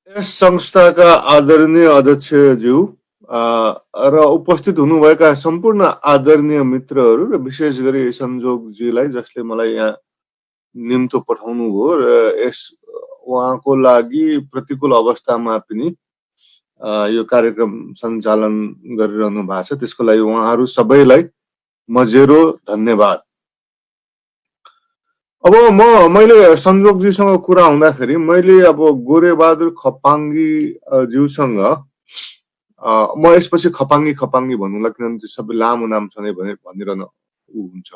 यस संस्थाका आदरणीय अध्यक्षज्यू र उपस्थित हुनुभएका सम्पूर्ण आदरणीय मित्रहरू र विशेष गरी संजोगजीलाई जसले मलाई यहाँ निम्तो पठाउनु भयो र यस उहाँको लागि प्रतिकूल अवस्थामा पनि यो कार्यक्रम सञ्चालन गरिरहनु भएको छ त्यसको लागि उहाँहरू सबैलाई मजेरो धन्यवाद। अब मैले संजोगजीसँग कुरा हुँदाखेरि मैले अब गोरेबहादुर खपाङ्गी ज्यूसँग म यसपछि खपाङ्गी भन्नुला किनभने त्यो सबै लामो नाम छ भनिरहन हुन्छ।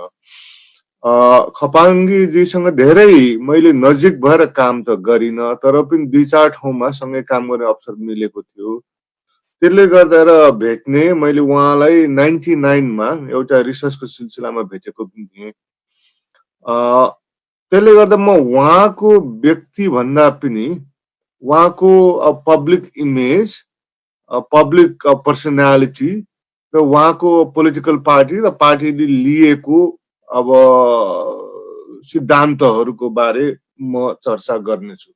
खपाङ्गीजीसँग धेरै मैले नजिक भएर काम त गरिन तर पनि 2-4 ठाउँमा सँगै काम गर्ने अवसर मिलेको थियो। त्यसले गर्दा भेट्ने मैले उहाँलाई 99 मा एउटा रिसर्चको सिलसिलामा भेटेको पनि थिएँ। त्यसले गर्दा म उहाँको व्यक्ति भन्दा पनि उहाँको पब्लिक इमेज, पब्लिक पर्सनालिटी र उहाँको पोलिटिकल पार्टी र पार्टीले लिएको अब सिद्धान्तहरूको बारे म चर्चा गर्नेछु।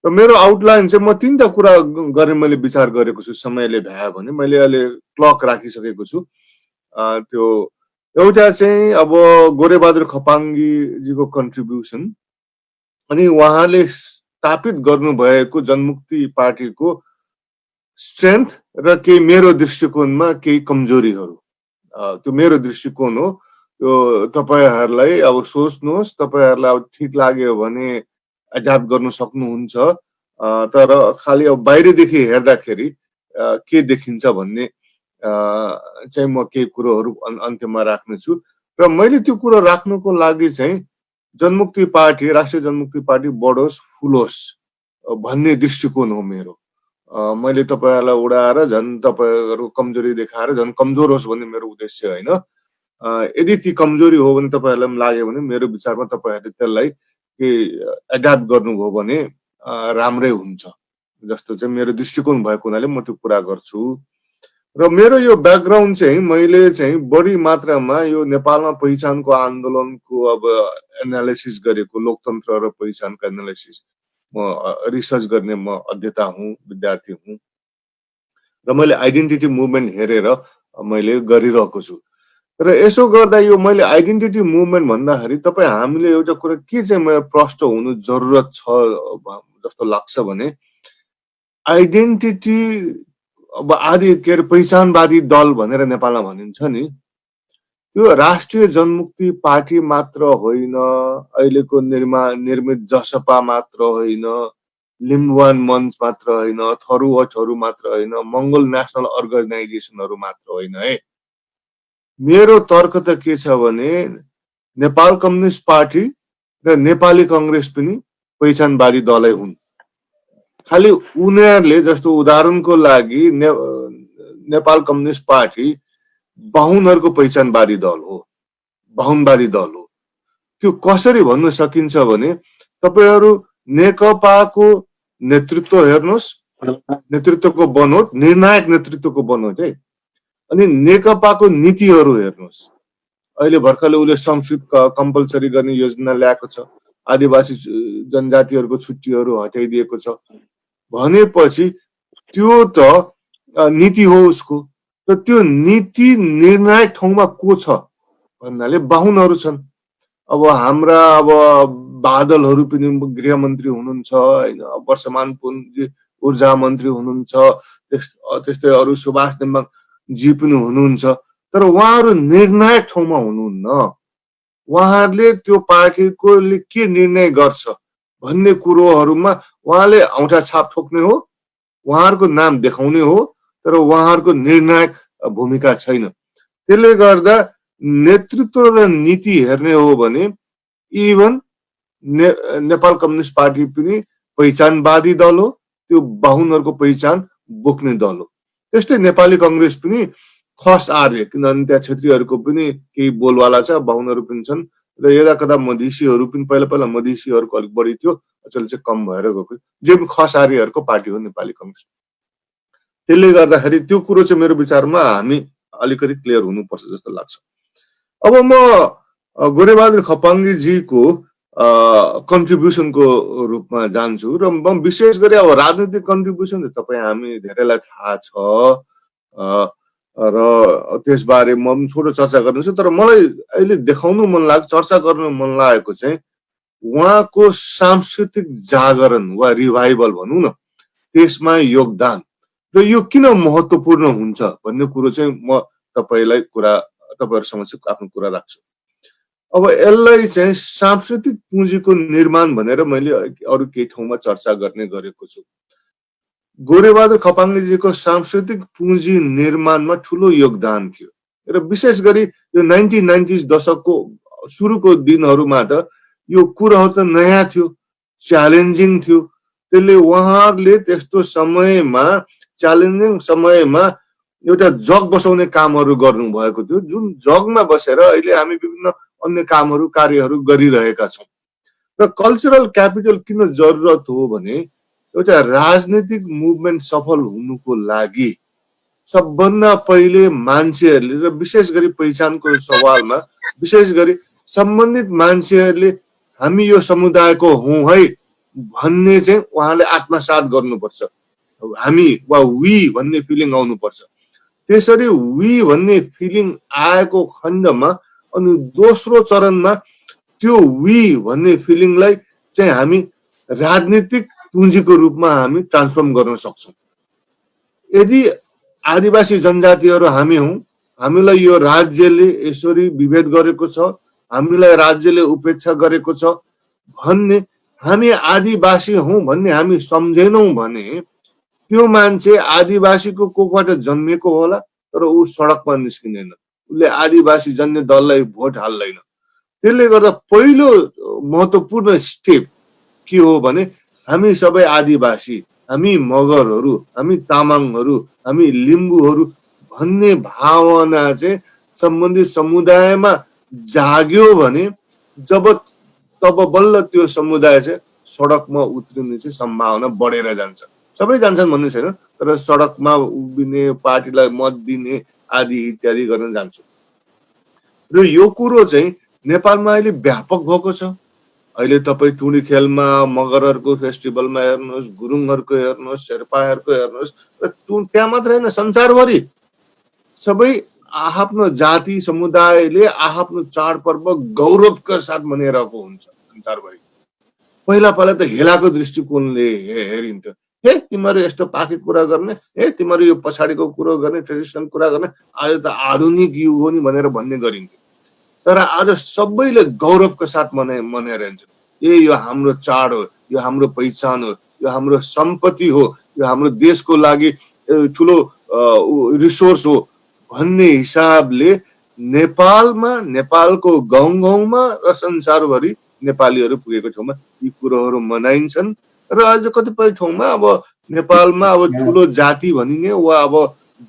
र मेरो आउटलाइन चाहिँ म 3टा कुरा गर्ने मैले विचार गरेको छु समयले भ्यायो भने। मैले अहिले क्लक राखिसकेको छु। त्यो एउटा चाहिँ अब गोरेबहादुर खपाङ्गीजीको कन्ट्रिब्युसन अनि उहाँले स्थापित गर्नुभएको जनमुक्ति पार्टीको स्ट्रेन्थ र केही मेरो दृष्टिकोणमा केही कमजोरीहरू। त्यो मेरो दृष्टिकोण हो। त्यो तपाईहरूलाई अब सोच्नुहोस्, तपाईहरूलाई अब ठिक लाग्यो भने एड्याप्ट गर्न सक्नुहुन्छ। तर खालि अब बाहिरदेखि हेर्दाखेरि के देखिन्छ भन्ने चाहिँ म केही कुरोहरू अन्त्यमा राख्नेछु। र मैले त्यो कुरो राख्नुको लागि चाहिँ जनमुक्ति पार्टी, राष्ट्रिय जनमुक्ति पार्टी बढोस् फुलोस् भन्ने दृष्टिकोण हो मेरो। मैले तपाईँहरूलाई उडाएर झन् तपाईँहरूको कमजोरी देखाएर झन् कमजोर होस् भन्ने मेरो उद्देश्य होइन। यदि ती कमजोरी हो भने तपाईँहरूलाई पनि लाग्यो भने मेरो विचारमा तपाईँहरूले त्यसलाई एड्याप्ट गर्नुभयो भने राम्रै हुन्छ जस्तो चाहिँ मेरो दृष्टिकोण भएको हुनाले म त्यो कुरा गर्छु। र मेरो यो ब्याकग्राउन्ड चाहिँ मैले चाहिँ बढी मात्रामा यो नेपालमा पहिचानको आन्दोलनको अब एनालिसिस गरेको, लोकतन्त्र र पहिचानको एनालिसिस म रिसर्च गर्ने म अध्येता हुँ, विद्यार्थी हुँ र मैले आइडेन्टिटी मुभमेन्ट हेरेर मैले गरिरहेको छु। र यसो गर्दा यो मैले आइडेन्टिटी मुभमेन्ट भन्दाखेरि तपाईँ हामीले एउटा कुरा के चाहिँ मैले प्रष्ट हुनु जरुरत छ जस्तो लाग्छ भने आइडेन्टिटी अब आदि के अरे पहिचानवादी दल भनेर नेपालमा भनिन्छ नि, यो राष्ट्रिय जनमुक्ति पार्टी मात्र होइन, अहिलेको निर्मित जसपा मात्र होइन, लिम्बुवान मञ्च मात्र होइन, थरुवटहरू मात्र होइन, मङ्गोल नेसनल अर्गनाइजेसनहरू मात्र होइन है। मेरो तर्क त के छ भने नेपाल कम्युनिस्ट पार्टी र नेपाली कांग्रेस पनि पहिचानवादी दलै हुन्। खालि उनीहरूले जस्तो उदाहरणको लागि नेपाल कम्युनिस्ट पार्टी बाहुनहरूको पहिचानवादी दल हो, बाहुनवादी दल हो। त्यो कसरी भन्न सकिन्छ भने तपाईहरू नेकपाको नेतृत्व हेर्नुहोस्, नेतृत्वको बनोट, निर्णायक नेतृत्वको बनोट है, अनि नेकपाको नीतिहरू हेर्नुहोस्। अहिले भर्खरले उसले संस्कृत कम्पलसरी गर्ने योजना ल्याएको छ, आदिवासी जनजातिहरूको छुट्टीहरू हटाइदिएको छ भनेपछि त्यो त नीति हो उसको। र त्यो नीति निर्णायक ठाउँमा को छ भन्नाले बाहुनहरू छन्। अब हाम्रा अब बादलहरू पनि गृहमन्त्री हुनुहुन्छ हैन, वर्षमान पुनजी ऊर्जा मन्त्री हुनुहुन्छ, त्यस्तै अरू सुभाष नेम्बाङ जी पनि हुनुहुन्छ। तर उहाँहरू निर्णायक ठाउँमा हुनुहुन्न। उहाँहरूले त्यो पार्टीको के निर्णय गर्छ भन्ने कुरोहरूमा उहाँले औँठा छाप ठोक्ने हो, उहाँहरूको नाम देखाउने हो, तर उहाँहरूको निर्णायक भूमिका छैन। त्यसले गर्दा नेतृत्व र नीति हेर्ने हो भने इभन नेपाल कम्युनिस्ट पार्टी पनि पहिचानवादी दल हो, त्यो बाहुनहरूको पहिचान बोक्ने दल हो। त्यस्तै नेपाली कांग्रेस पनि खस आर्य, किनभने त्यहाँ क्षेत्रीहरूको पनि केही बोलवाला छ, बाहुनहरू पनि छन् र यदा कदा मधेसीहरू पनि पहिला मधेसीहरूको अलिक बढी थियो, अचेल चाहिँ कम भएर गएको, जे पनि खस आर्यहरूको पार्टी हो नेपाली कांग्रेस। त्यसले गर्दाखेरि त्यो कुरो चाहिँ मेरो विचारमा हामी अलिकति क्लियर हुनुपर्छ जस्तो लाग्छ। अब म गोरेबहादुर खपाङ्गीजीको कन्ट्रिब्युसनको रूपमा जान्छु र म विशेष गरी अब राजनीतिक कन्ट्रिब्युसन त तपाईँ हामी धेरैलाई थाहा छ र त्यसबारे म पनि छोटो चर्चा गर्नेछु तर मलाई अहिले देखाउनु मन लाग्यो चर्चा गर्न मन लागेको चाहिँ उहाँको सांस्कृतिक जागरण वा रिभाइभल भनौँ न त्यसमा योगदान र यो किन महत्त्वपूर्ण हुन्छ भन्ने कुरो चाहिँ म तपाईँहरू समक्ष आफ्नो कुरा राख्छु। अब यसलाई चाहिँ सांस्कृतिक पुँजीको निर्माण भनेर मैले अरू केही ठाउँमा चर्चा गर्ने गरेको छु। गोरेबहादुर खपाङ्गेजीको सांस्कृतिक पुँजी निर्माणमा ठुलो योगदान थियो र विशेष गरी यो 1990s दशकको सुरुको दिनहरूमा त यो कुराहरू त नयाँ थियो, च्यालेन्जिङ थियो। त्यसले उहाँहरूले त्यस्तो समयमा च्यालेन्जिङ समयमा एउटा जग बसाउने कामहरू गर्नुभएको थियो जुन जगमा बसेर अहिले हामी विभिन्न अन्य कामहरू कार्यहरू गरिरहेका छौँ। र कल्चरल क्यापिटल किन जरुरत हो भने एउटा राजनीतिक मुभमेन्ट सफल हुनुको लागि सबभन्दा पहिले मान्छेहरूले र विशेष गरी पहिचानको सवालमा विशेष गरी सम्बन्धित मान्छेहरूले हामी यो समुदायको हौँ है भन्ने चाहिँ उहाँले आत्मसात गर्नुपर्छ। हामी वा वी भन्ने फिलिङ आउनुपर्छ। त्यसरी वी भन्ने फिलिङ आएको खण्डमा अनि दोस्रो चरणमा त्यो वी भन्ने फिलिङलाई चाहिँ हामी राजनीतिक पुँजीको रूपमा हामी ट्रान्सफर्म गर्न सक्छौँ। यदि आदिवासी जनजातिहरू हामी हौँ, हामीलाई यो राज्यले यसरी विभेद गरेको छ, हामीलाई राज्यले उपेक्षा गरेको छ भन्ने हामी आदिवासी हौँ भन्ने हामी सम्झेनौँ भने त्यो मान्छे आदिवासीको कोखबाट जन्मेको होला तर ऊ सडकमा निस्किँदैन, उसले आदिवासी जन्य दललाई भोट हाल्दैन। त्यसले गर्दा पहिलो महत्त्वपूर्ण स्टेप के हो भने हामी सबै आदिवासी, हामी मगरहरू, हामी तामाङहरू, हामी लिम्बूहरू भन्ने भावना चाहिँ सम्बन्धित समुदायमा जाग्यो भने तब बल्ल त्यो समुदाय चाहिँ सडकमा उत्रिने चाहिँ सम्भावना बढेर जान्छ। सबै जान्छन् भन्ने छैन तर सडकमा उभिने, पार्टीलाई मत दिने आदि इत्यादि गर्न जान्छ। र यो कुरो चाहिँ नेपालमा अहिले व्यापक भएको छ। अहिले तपाईँ टुँडी खेलमा मगरहरूको फेस्टिभलमा हेर्नुहोस्, गुरुङहरूको हेर्नुहोस्, शेर्पाहरूको हेर्नुहोस् र त्यहाँ मात्रै होइन संसारभरि सबै आफ्नो जाति समुदायले आफ्नो चाडपर्व गौरवका साथ मनाइरहेको हुन्छ संसारभरि। पहिला त हेलाको दृष्टिकोणले हेरिन्थ्यो, हे तिमीहरू यस्तो पाके कुरा गर्ने, हे तिमीहरू यो पछाडिको कुरो गर्ने, ट्रेडिसनल कुरा गर्ने, आज त आधुनिक युग हो नि भनेर भन्ने गरिन्थ्यो। तर आज सबैले गौरवका साथ मनाइरहन्छ। यो हाम्रो चाड हो, यो हाम्रो पहिचान हो, यो हाम्रो सम्पत्ति हो, यो हाम्रो देशको लागि ठुलो रिसोर्स हो भन्ने हिसाबले नेपालमा, नेपालको गाउँ गाउँमा र संसारभरि नेपालीहरू पुगेको ठाउँमा यी कुरोहरू मनाइन्छन्। र आज कतिपय ठाउँमा अब नेपालमा अब ठुलो जाति भनिने वा अब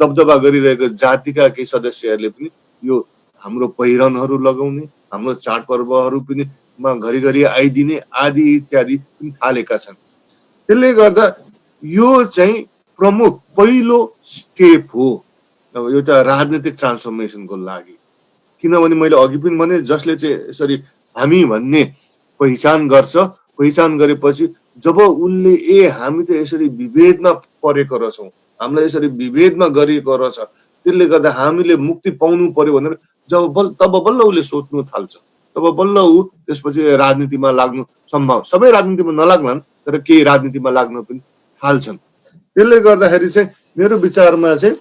दबदबा गरिरहेको जातिका केही सदस्यहरूले पनि यो हाम्रो पहिरनहरू लगाउने, हाम्रो चाडपर्वहरू पनि घरिघरि आइदिने आदि इत्यादि पनि थालेका छन्। त्यसले गर्दा यो चाहिँ प्रमुख पहिलो स्टेप हो अब एउटा राजनीतिक ट्रान्सफर्मेसनको लागि। किनभने मैले अघि पनि भने जसले चाहिँ यसरी हामी भन्ने पहिचान गर्छ, पहिचान गरेपछि जब उनले हामी त यसरी विभेदमा परेको रहेछौँ, हामीलाई यसरी विभेदमा गरिएको रहेछ, त्यसले गर्दा हामीले मुक्ति पाउनु पर्यो भनेर तब बल्ल उसले सोच्नु थाल्छ। तब बल्ल ऊ त्यसपछि राजनीतिमा लाग्नु सम्भव, सबै राजनीतिमा नलाग्लान् तर केही राजनीतिमा लाग्न पनि थाल्छन्। त्यसले गर्दाखेरि चाहिँ मेरो विचारमा चाहिँ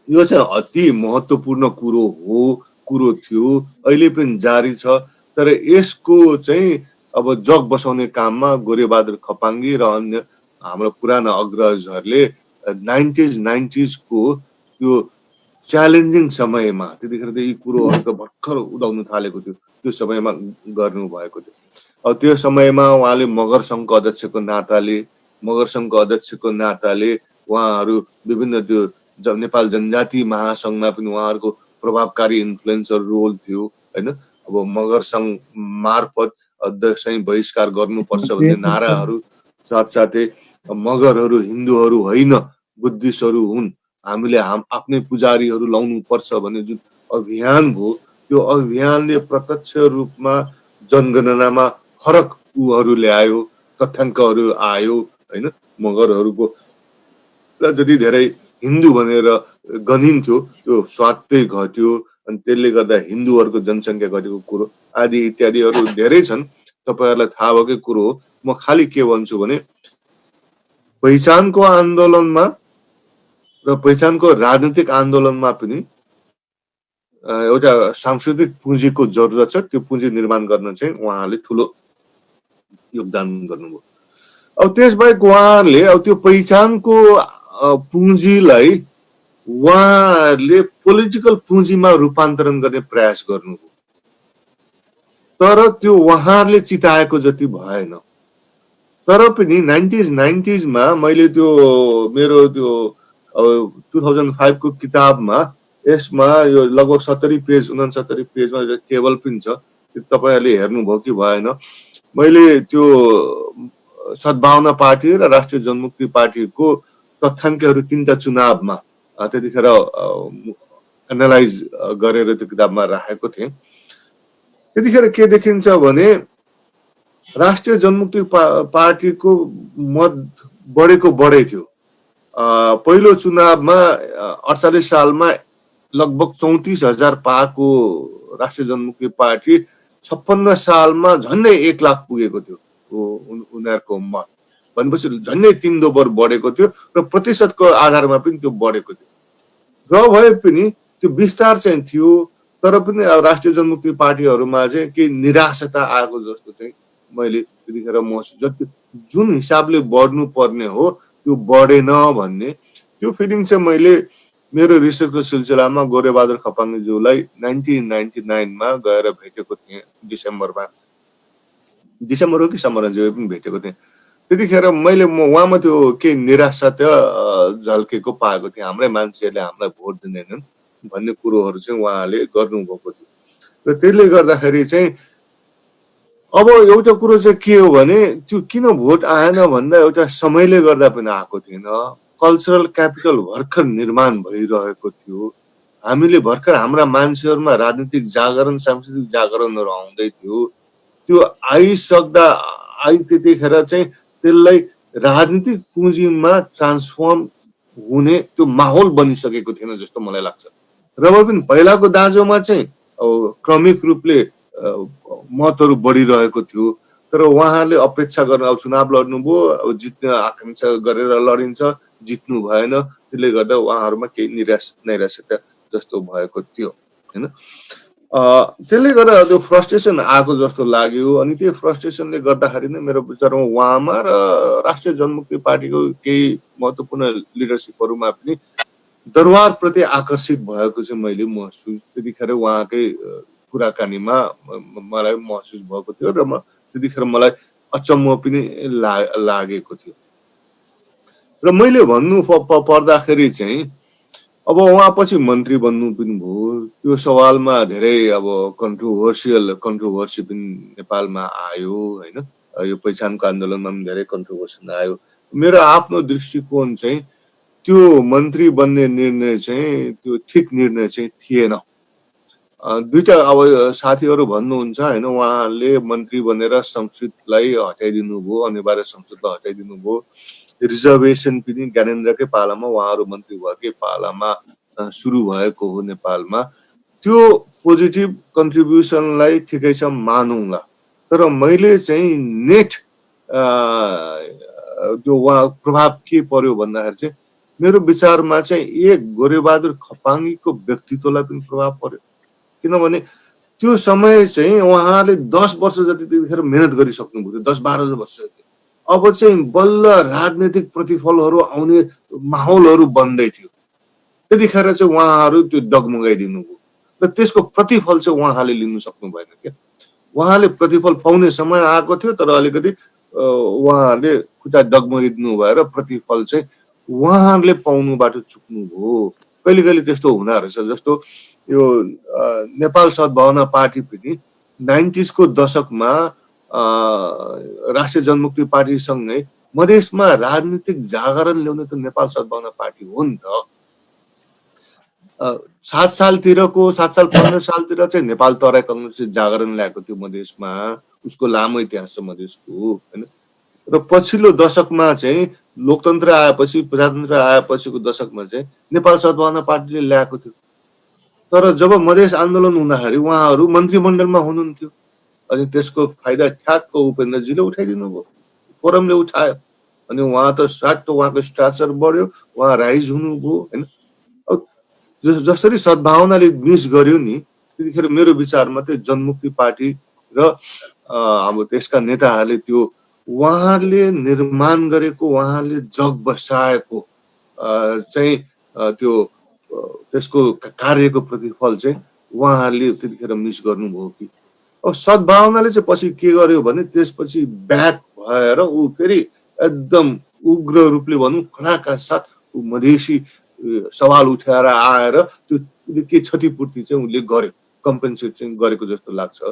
यो चाहिँ अति महत्त्वपूर्ण कुरो थियो, अहिले पनि जारी छ। तर यसको चाहिँ अब जग बसाउने काममा गोरेबहादुर खपाङ्गे र अन्य हाम्रो पुराना अग्रजहरूले 90s को त्यो च्यालेन्जिङ समयमा त्यतिखेर त यी कुरोहरू त भर्खर उदाउनु थालेको थियो, त्यो समयमा गर्नुभएको थियो। अब त्यो समयमा उहाँले मगर सङ्घको अध्यक्षको नाताले उहाँहरू विभिन्न त्यो नेपाल जनजाति महासङ्घमा पनि उहाँहरूको प्रभावकारी इन्फ्लुएन्सर रोल थियो होइन। अब मगर सङ्घ मार्फत अध्यक्ष चाहिँ बहिष्कार गर्नुपर्छ भन्ने नाराहरू, साथसाथै मगरहरू हिन्दूहरू होइन बुद्धिस्टहरू हुन्, हामीले आफ्नै पुजारीहरू लाउनु पर्छ भन्ने जुन अभियान भयो, त्यो अभियानले प्रत्यक्ष रूपमा जनगणनामा फरक उहरू ल्यायो, तथ्याङ्कहरू आयो होइन। मगरहरूको जति धेरै हिन्दू भनेर गनिन्थ्यो त्यो स्वात्तै घट्यो, अनि त्यसले गर्दा हिन्दूहरूको जनसङ्ख्या घटेको कुरो आदि इत्यादिहरू धेरै छन्, तपाईँहरूलाई थाहा भएकै कुरो हो। म खालि के भन्छु भने पहिचानको आन्दोलनमा र पहिचानको राजनीतिक आन्दोलनमा पनि एउटा सांस्कृतिक पुँजीको जरुरत छ। त्यो पुँजी निर्माण गर्न चाहिँ उहाँले ठुलो योगदान गर्नुभयो। अब त्यसबाहेक उहाँहरूले अब त्यो पहिचानको पुँजीलाई उहाँहरूले पोलिटिकल पुँजीमा रूपान्तरण गर्ने प्रयास गर्नुभयो, तर त्यो उहाँहरूले चिताएको जति भएन। तर पनि 90s मा मैले त्यो मेरो त्यो 2005 को किताबमा यसमा यो लगभग 70 पेज 69 पेजमा टेबल पनि छ, तपाईँहरूले हेर्नुभयो कि भएन। मैले त्यो सद्भावना पार्टी र राष्ट्रिय जनमुक्ति पार्टीको तथ्याङ्कहरू 3टा चुनावमा त्यतिखेर एनालाइज गरेर त्यो किताबमा राखेको थिएँ। त्यतिखेर के देखिन्छ भने राष्ट्रिय जनमुक्ति पार्टीको मत बढेकै थियो। पहिलो चुनावमा 48 सालमा लगभग 34,000 पाएको राष्ट्रिय जनमुक्ति पार्टी 56 सालमा झन्डै 1 लाख पुगेको थियो उनीहरूको मत। भनेपछि झन्डै 3 दोब्बर बढेको थियो र प्रतिशतको आधारमा पनि त्यो बढेको थियो। र भए पनि त्यो विस्तार चाहिँ थियो, तर पनि अब राष्ट्रिय जनमुक्ति पार्टीहरूमा चाहिँ केही निराशता आएको जस्तो चाहिँ मैले त्यतिखेर महसुस, जति जुन हिसाबले बढ्नु पर्ने हो त्यो बढेन भन्ने त्यो फिलिङ चाहिँ मैले मेरो रिसर्चको सिलसिलामा गोरेबहादुर खपाङज्यूलाई 1999 मा गएर भेटेको थिएँ। डिसेम्बर हो कि सम्मरज्यू पनि भेटेको थिएँ। त्यतिखेर मैले उहाँमा त्यो केही निराशा झल्केको पाएको थिएँ। हाम्रै मान्छेहरूले हामीलाई भोट दिँदैनन् भन्ने कुरोहरू चाहिँ उहाँले गर्नुभएको थियो। र त्यसले गर्दाखेरि चाहिँ अब एउटा कुरो चाहिँ के हो भने त्यो किन भोट आएन भन्दा एउटा समयले गर्दा पनि आएको थिएन। कल्चरल क्यापिटल भर्खर निर्माण भइरहेको थियो। हामीले भर्खर हाम्रा मान्छेहरूमा राजनीतिक जागरण सांस्कृतिक जागरणहरू आउँदै थियो। त्यो त्यतिखेर चाहिँ त्यसलाई राजनीतिक पुँजीमा ट्रान्सफर्म हुने त्यो माहौल बनिसकेको थिएन जस्तो मलाई लाग्छ। र पनि पहिलाको दाँजोमा चाहिँ क्रमिक रूपले मतहरू बढिरहेको थियो, तर उहाँले अपेक्षा गर्न अब चुनाव लड्नुभयो, अब जित्ने आकांक्षा गरेर लडिन्छ, जित्नु भएन। त्यसले गर्दा उहाँहरूमा केही नैराश्यता जस्तो भएको थियो होइन। त्यसले गर्दा त्यो फ्रस्ट्रेसन आएको जस्तो लाग्यो। अनि त्यो फ्रस्ट्रेसनले गर्दाखेरि नै मेरो विचारमा उहाँमा र राष्ट्रिय जनमुक्ति पार्टीको केही महत्त्वपूर्ण लिडरसिपहरूमा पनि दरबारप्रति आकर्षित भएको चाहिँ मैले महसुस त्यतिखेर उहाँकै कुराकानीमा मलाई महसुस भएको थियो र त्यतिखेर मलाई अचम्म पनि लागेको थियो। र मैले भन्नु पर्दाखेरि चाहिँ अब उहाँ पछि मन्त्री बन्नु पनि भयो। त्यो सवालमा धेरै अब कन्ट्रोभर्सी पनि नेपालमा आयो होइन। यो पहिचानको आन्दोलनमा पनि धेरै कन्ट्रोभर्सी आयो। मेरो आफ्नो दृष्टिकोण चाहिँ त्यो मन्त्री बन्ने निर्णय चाहिँ त्यो ठिक निर्णय चाहिँ थिएन। दुईटा अब साथीहरू भन्नुहुन्छ होइन, उहाँले मन्त्री बनेर संस्कृतलाई हटाइदिनु भयो, अनिवार्य संस्कृतलाई हटाइदिनु भयो। रिजर्भेसन पनि ज्ञानेन्द्रकै पालामा उहाँहरू मन्त्री भएकै पालामा सुरु भएको हो नेपालमा। त्यो पोजिटिभ कन्ट्रिब्युसनलाई ठिकै छ मानौँला, तर मैले चाहिँ नेट त्यो उहाँ प्रभाव के पर्यो भन्दाखेरि चाहिँ मेरो विचारमा चाहिँ एक गोरेबहादुर खपाङीको व्यक्तित्वलाई पनि प्रभाव पर्यो। किनभने त्यो समय चाहिँ उहाँले 10 वर्ष जति त्यतिखेर मेहनत गरिसक्नुभयो थियो, 10-12 वर्ष जति। अब चाहिँ बल्ल राजनीतिक प्रतिफलहरू आउने माहौलहरू बन्दै थियो। त्यतिखेर चाहिँ उहाँहरू त्यो डगमगाइदिनु भयो र त्यसको प्रतिफल चाहिँ उहाँले लिनु सक्नु भएन क्या। उहाँले प्रतिफल पाउने समय आएको थियो, तर अलिकति उहाँहरूले खुट्टा डगमगाइदिनु भएर प्रतिफल चाहिँ उहाँहरूले पाउनुबाट चुक्नु भयो। कहिले कहिले त्यस्तो हुँदो रहेछ। जस्तो यो नेपाल सद्भावना पार्टी पनि 90s को दशकमा राष्ट्रिय जनमुक्ति पार्टीसँगै मधेसमा राजनीतिक जागरण ल्याउने त नेपाल सद्भावना पार्टी हो नि त। 7 सालतिरको 7 साल 15 सालतिर चाहिँ नेपाल तराई कङ्ग्रेसले जागरण ल्याएको थियो मधेसमा, उसको लामो इतिहास छ मधेसको हैन। र पछिल्लो दशकमा चाहिँ लोकतन्त्र आएपछि प्रजातन्त्र आएपछिको दशकमा चाहिँ नेपाल सद्भावना पार्टीले ल्याएको थियो। तर जब मधेस आन्दोलन हुँदाखेरि उहाँहरू मन्त्रीमण्डलमा हुनुहुन्थ्यो, अनि त्यसको फाइदा ठ्याक्क उपेन्द्रजीले उठाइदिनु भयो, फोरमले उठायो, अनि उहाँ त स्वाट उहाँको स्ट्राक्चर बढ्यो, उहाँ राइज हुनुभयो हैन। अब जसरी सद्भावनाले मिस गर्यो नि, त्यतिखेर मेरो विचारमा चाहिँ जनमुक्ति पार्टी र अब त्यसका नेताहरूले त्यो उहाँले निर्माण गरेको, उहाँले जग बसाएको चाहिँ त्यो त्यसको कार्यको प्रतिफल चाहिँ उहाँहरूले त्यतिखेर मिस गर्नुभयो कि। अब सद्भावनाले चाहिँ पछि के गर्यो भने त्यसपछि ब्याक भएर ऊ फेरि एकदम उग्र रूपले भनौँ कडाका साथ मधेसी सवाल उठाएर आएर त्यो के क्षतिपूर्ति चाहिँ उसले गर्यो, कम्पेन्सेट चाहिँ गरेको जस्तो लाग्छ।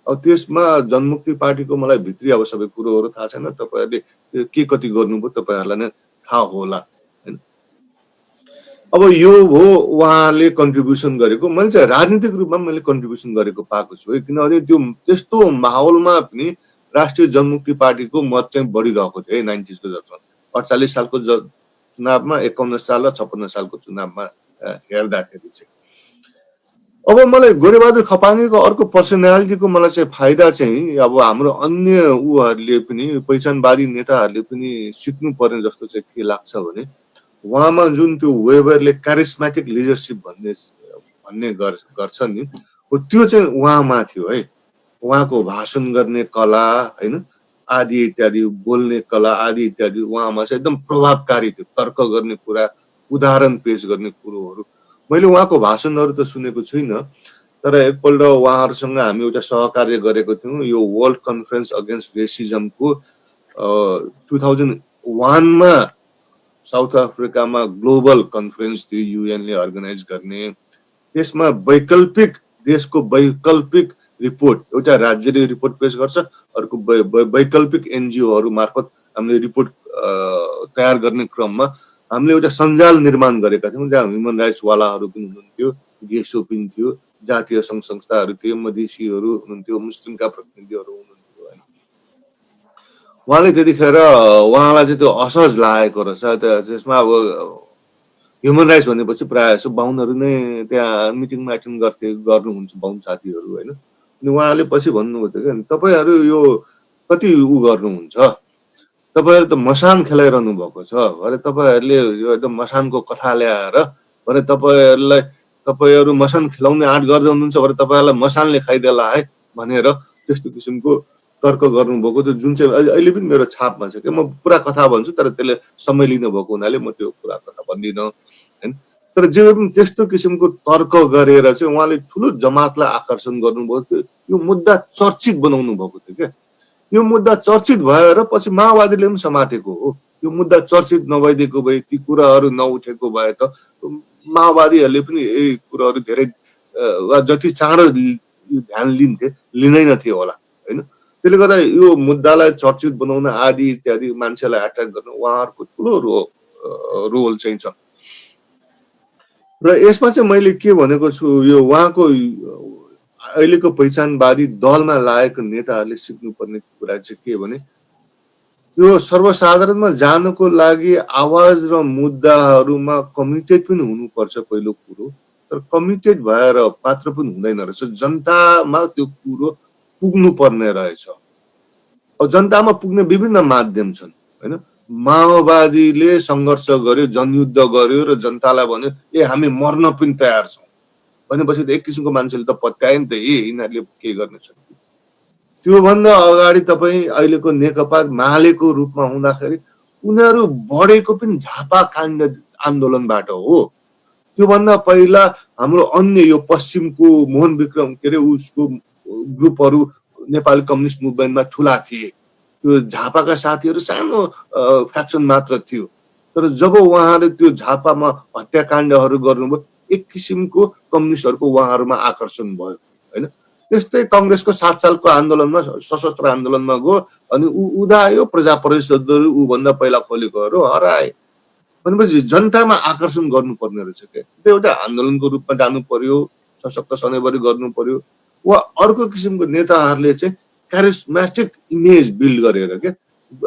अब त्यसमा जनमुक्ति पार्टीको मलाई भित्री अब सबै कुरोहरू थाहा छैन, तपाईँहरूले के कति गर्नुभयो तपाईँहरूलाई नै थाहा होला हैन। अब यो हो उहाँले कन्ट्रिब्युसन गरेको। मैले चाहिँ राजनीतिक रूपमा मैले कन्ट्रिब्युसन गरेको पाएको छु है, किनभने त्यो त्यस्तो माहौलमा पनि राष्ट्रिय जनमुक्ति पार्टीको मत चाहिँ बढिरहेको थियो है 90s को जति 48 सालको चुनावमा, 51 साल र 56 सालको चुनावमा हेर्दाखेरि चाहिँ। अब मलाई गोरेबहादुर खपाङ्गेको अर्को पर्सनालिटीको मलाई चाहिँ फाइदा चाहिँ अब हाम्रो अन्य उहरूले पनि पहिचानवादी नेताहरूले पनि सिक्नु पर्ने जस्तो चाहिँ के लाग्छ भने उहाँमा जुन त्यो वेबरले क्यारिस्मेटिक लिडरसिप भन्ने गर्छ नि, त्यो चाहिँ उहाँमा थियो है। उहाँको भाषण गर्ने कला हैन, आदि इत्यादि, बोल्ने कला आदि इत्यादि उहाँमा चाहिँ एकदम प्रभावकारी थियो। तर्क गर्ने कुरा, उदाहरण पेश गर्ने कुरोहरू मैले उहाँको भाषणहरू त सुनेको छुइनँ, तर एकपल्ट उहाँहरूसँग हामी एउटा सहकार्य गरेको थियौँ यो वर्ल्ड कन्फरेन्स अगेन्स्ट रेसिजमको 2001 मा साउथ अफ्रिकामा ग्लोबल कन्फरेन्स थियो युएनले अर्गनाइज गर्ने। त्यसमा वैकल्पिक देशको वैकल्पिक रिपोर्ट, एउटा राज्यले रिपोर्ट पेश गर्छ, अर्को वैकल्पिक एनजिओहरू मार्फत हामीले रिपोर्ट तयार गर्ने क्रममा हामीले एउटा सञ्जाल निर्माण गरेका थियौँ जहाँ ह्युमन राइट्स वालाहरू पनि हुनुहुन्थ्यो, गेसो पनि थियो, जातीय सङ्घ संस्थाहरू थियो, मधेसीहरू हुनुहुन्थ्यो, मुस्लिमका प्रतिनिधिहरू हुनुहुन्थ्यो हैन। उहाँले त्यतिखेर उहाँलाई चाहिँ त्यो असहज लागेको रहेछ। त्यसमा अब ह्युमन राइट्स भनेपछि प्रायः जसो बाहुनहरू नै त्यहाँ मिटिङमा एटेन्ड गर्नुहुन्छ बाहुन साथीहरू हैन। अनि उहाँले पछि भन्नुभयो थियो कि तपाईँहरू यो कति गर्नुहुन्छ, तपाईँहरू त मसान खेलाइरहनु भएको छ, भरे तपाईँहरूले यो एकदम मसानको कथा ल्याएर भरे तपाईँहरू मसान खेलाउने आँट गर्दै हुनुहुन्छ, भरे तपाईँहरूलाई मसानले खाइदेला है भनेर त्यस्तो किसिमको तर्क गर्नुभएको थियो, जुन चाहिँ अहिले पनि मेरो छापमा छ कि म पुरा कथा भन्छु तर त्यसले समय लिनु भएको हुनाले म त्यो पुरा कथा भन्दिनँ हैन। तर जे पनि त्यस्तो किसिमको तर्क गरेर चाहिँ उहाँले ठुलो जमातलाई आकर्षण गर्नुभएको थियो। यो मुद्दा चर्चित बनाउनु भएको थियो क्या। यो मुद्दा चर्चित भएर पछि माओवादीले पनि समातेको हो। यो मुद्दा चर्चित नभइदिएको भए, ती कुराहरू नउठेको भए त माओवादीहरूले पनि यही कुराहरू धेरै जति चाँडो ध्यान लिँदैनथे होला हैन। त्यसले गर्दा यो मुद्दालाई चर्चित बनाउन आदि इत्यादि मान्छेलाई एट्र्याक्ट गर्न उहाँहरूको ठुलो रोल चाहिँ छ। र यसमा चाहिँ मैले के भनेको छु, यो उहाँको अहिलेको पहिचानवादी दलमा लागेको नेताहरूले सिक्नुपर्ने कुरा चाहिँ के भने यो सर्वसाधारणमा जानको लागि आवाज र मुद्दाहरूमा कमिटेड पनि हुनुपर्छ पहिलो कुरो। तर कमिटेड भएर मात्र पनि हुँदैन रहेछ, जनतामा त्यो कुरो पुग्नु पर्ने रहेछ। अब जनतामा पुग्ने विभिन्न माध्यम छन् हैन। माओवादीले सङ्घर्ष गर्यो, जनयुद्ध गर्यो र जनतालाई भन्यो ए हामी मर्न पनि तयार छौँ भनेपछि त एक किसिमको मान्छेले त पत्यायो नि त यिनीहरूले के गर्ने छन्। त्योभन्दा अगाडि तपाईँ अहिलेको नेकपा मालेको रूपमा हुँदाखेरि उनीहरू बढेको पनि झापा काण्ड आन्दोलनबाट हो। त्योभन्दा पहिला हाम्रो अन्य यो पश्चिमको मोहन विक्रम के अरे उसको ग्रुपहरू नेपाली कम्युनिस्ट मुभमेन्टमा ठुला थिए। त्यो झापाका साथीहरू सानो फ्याक्सन मात्र थियो। तर जब उहाँले त्यो झापामा हत्याकाण्डहरू गर्नुभयो एक किसिमको कम्युनिस्टहरूको उहाँहरूमा आकर्षण भयो हैन। त्यस्तै कङ्ग्रेसको 7 सालको आन्दोलनमा सशस्त्र आन्दोलनमा गयो अनि उदायो प्रजा परिषदहरू ऊभन्दा पहिला खोलेकोहरू हराए भनेपछि जनतामा आकर्षण गर्नुपर्ने रहेछ क्या। त्यो एउटा आन्दोलनको रूपमा जानु पर्यो, सशक्त सधैँभरि गर्नु पर्यो, वा अर्को किसिमको नेताहरूले चाहिँ क्यारिस्मेटिक इमेज बिल्ड गरेर क्या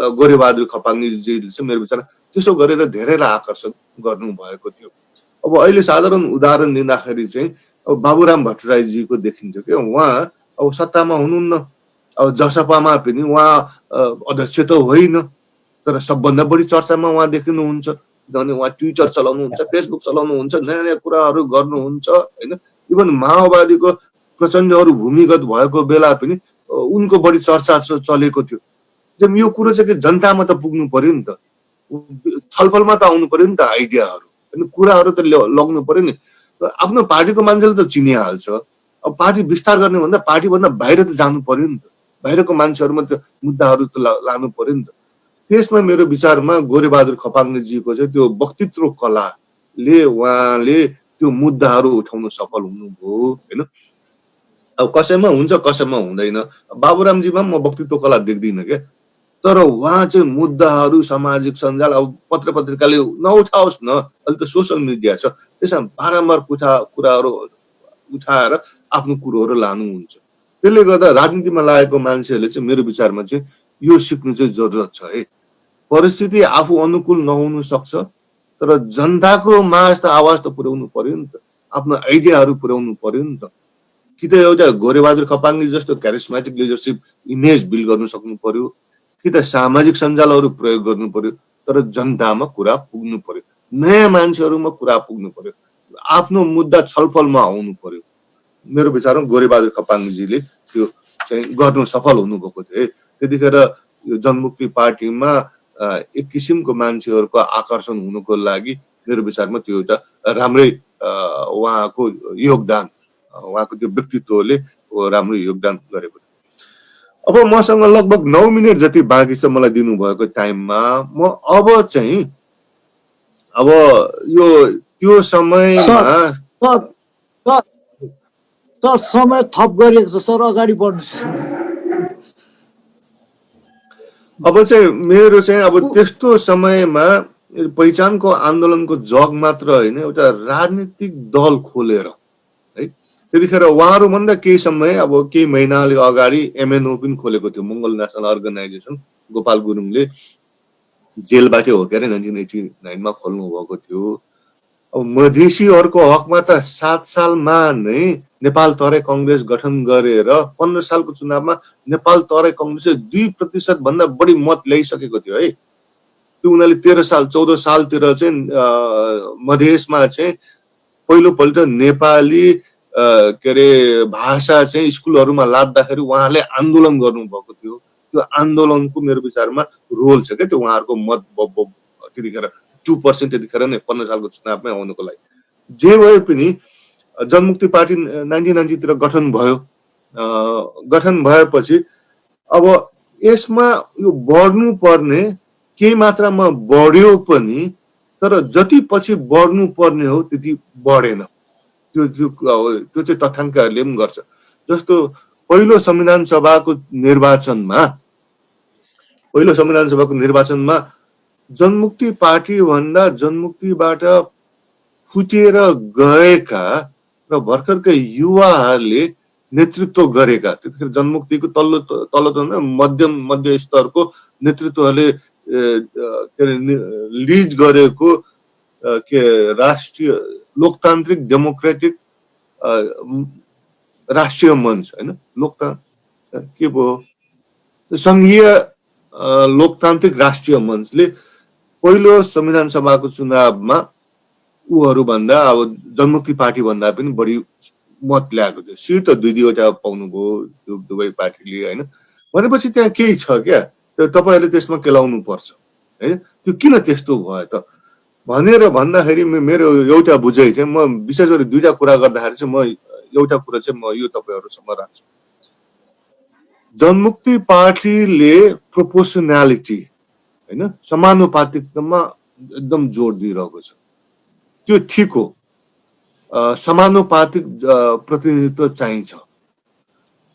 गोरेबहादुर खपाङजीले चाहिँ मेरो विचारमा त्यसो गरेर धेरैलाई आकर्षण गर्नुभएको थियो। अब अहिले साधारण उदाहरण दिँदाखेरि चाहिँ अब बाबुराम भट्टराईजीको देखिन्छ क्या, उहाँ अब सत्तामा हुनुहुन्न, अब जसपामा पनि उहाँ अध्यक्ष त होइन, तर सबभन्दा बढी चर्चामा उहाँ देखिनुहुन्छ, किनभने उहाँ ट्विटर चलाउनुहुन्छ, फेसबुक चलाउनुहुन्छ, नयाँ नयाँ कुराहरू गर्नुहुन्छ होइन। इभन माओवादीको प्रचण्डहरू भूमिगत भएको बेला पनि उनको बढी चर्चा चलेको थियो। जब यो कुरो चाहिँ जनतामा त पुग्नु पर्यो नि त, छलफलमा त आउनु पर्यो नि त, आइडियाहरू होइन, कुराहरू त लग्नु पर्यो नि। आफ्नो पार्टीको मान्छेले त चिनिहाल्छ। अब पार्टी विस्तार गर्ने भन्दा पार्टीभन्दा बाहिर त जानु पर्यो नि त, बाहिरको मान्छेहरूमा त मुद्दाहरू त लानु पर्यो नि त। त्यसमा मेरो विचारमा गोरेबहादुर खपाङजीको चाहिँ त्यो वक्तृत्व कलाले उहाँले त्यो मुद्दाहरू उठाउन सफल हुनुभयो होइन। अब कसैमा हुन्छ कसैमा हुँदैन, बाबुरामजीमा म वक्तृत्व कला देख्दिनँ क्या, तर उहाँ चाहिँ मुद्दाहरू सामाजिक सञ्जाल अब पत्र पत्रिकाले नउठाओस् न, अहिले त सोसियल मिडिया छ, त्यसमा बारम्बार कुराहरू उठाएर आफ्नो कुरोहरू लानुहुन्छ। त्यसले गर्दा राजनीतिमा लागेको मान्छेहरूले चाहिँ मेरो विचारमा चाहिँ यो सिक्नु चाहिँ जरुरत छ है। परिस्थिति आफू अनुकूल नहुन सक्छ, तर जनताको माझ त आवाज त पुर्याउनु पर्यो नि त, आफ्नो आइडियाहरू पुर्याउनु पर्यो नि त। कि त एउटा गोरेबहादुर खपाङजी जस्तो क्यारिस्मेटिक लिडरसिप इमेज बिल्ड गर्न सक्नु पर्यो, कि त सामाजिक सञ्जालहरू प्रयोग गर्नु पर्यो, तर जनतामा कुरा पुग्नु पर्यो, नयाँ मान्छेहरूमा कुरा पुग्नु पर्यो, आफ्नो मुद्दा छलफलमा आउनु पर्यो। मेरो विचारमा गोरेबहादुर खपाङजीले त्यो चाहिँ गर्नु सफल हुनुभएको थियो। त्यतिखेर यो जनमुक्ति पार्टीमा एक किसिमको मान्छेहरूको आकर्षण हुनुको लागि मेरो विचारमा त्यो एउटा राम्रै उहाँको योगदान, उहाँको त्यो व्यक्तित्वले राम्रो योगदान गरेको थियो। अब मसँग लगभग 9 मिनट जति बाँकी छ मलाई दिनुभएको टाइममा, म अब चाहिँ अब यो त्यो समयमा समय थप गरिएको छ सर, अगाडि बढ्नुहोस्। अब चाहिँ मेरो चाहिँ अब त्यस्तो समयमा पहिचानको आन्दोलनको जग मात्र होइन, एउटा राजनीतिक दल खोलेर है, त्यतिखेर उहाँहरूभन्दा केही समय अब केही महिनाले अगाडि एमएनओ पनि खोलेको थियो, मङ्गल नेसनल अर्गनाइजेसन। गोपाल गुरुङले जेलबाटै हो के अरे 1989मा खोल्नु भएको थियो। अब मधेसीहरूको हकमा त 7 सालमा नै नेपाल तराई कङ्ग्रेस गठन गरेर 15 सालको चुनावमा नेपाल तराई कङ्ग्रेसले 2% भन्दा बढी मत ल्याइसकेको थियो है। त्यो उनीहरूले 13 साल 14 सालतिर चाहिँ मधेसमा चाहिँ पहिलोपल्ट नेपाली के अरे भाषा चाहिँ स्कुलहरूमा लाद्दाखेरि उहाँले आन्दोलन गर्नुभएको थियो। त्यो आन्दोलनको मेरो विचारमा रोल छ क्या, त्यो उहाँहरूको मत त्यतिखेर 2% त्यतिखेर नै 15 सालको चुनावमै आउनुको लागि। जे भए पनि जनमुक्ति पार्टी 1990 तिर गठन भयो। गठन भएपछि अब यसमा यो बढ्नु पर्ने केही मात्रामा बढ्यो पनि, तर जति पछि बढ्नु पर्ने हो त्यति बढेन। त्यो चाहिँ तथ्याङ्कहरूले पनि गर्छ। जस्तो पहिलो संविधान सभाको निर्वाचनमा जनमुक्ति पार्टी भन्दा जनमुक्तिबाट फुटेर गएका र भर्खरकै युवाहरूले नेतृत्व गरेका, त्यतिखेर जनमुक्तिको तल्लो मध्य स्तरको नेतृत्वहरूले के अरे लिड गरेको के राष्ट्रिय लोकतान्त्रिक डेमोक्रेटिक राष्ट्रिय मञ्च होइन, लोकतान्त्रिक के भयो सङ्घीय लोकतान्त्रिक राष्ट्रिय मञ्चले पहिलो संविधान सभाको चुनावमा उहरू भन्दा अब जनमुक्ति पार्टी भन्दा पनि बढी मत ल्याएको थियो। सिट त 2-2वटा पाउनुभयो त्यो दुवै पार्टीले होइन। भनेपछि त्यहाँ केही छ क्या, तपाईँहरूले त्यसमा केलाउनु पर्छ है। त्यो किन त्यस्तो भयो त भनेर भन्दाखेरि मेरो एउटा बुझाइ चाहिँ, म विशेष गरी 2टा कुरा गर्दाखेरि चाहिँ म एउटा कुरा चाहिँ म यो तपाईँहरूसम्म राख्छु। जनमुक्ति पार्टीले प्रोपोर्सनालिटी होइन, समानुपातिकतामा एकदम जोड दिइरहेको छ। त्यो ठिक हो, समानुपातिक प्रतिनिधित्व चाहिन्छ,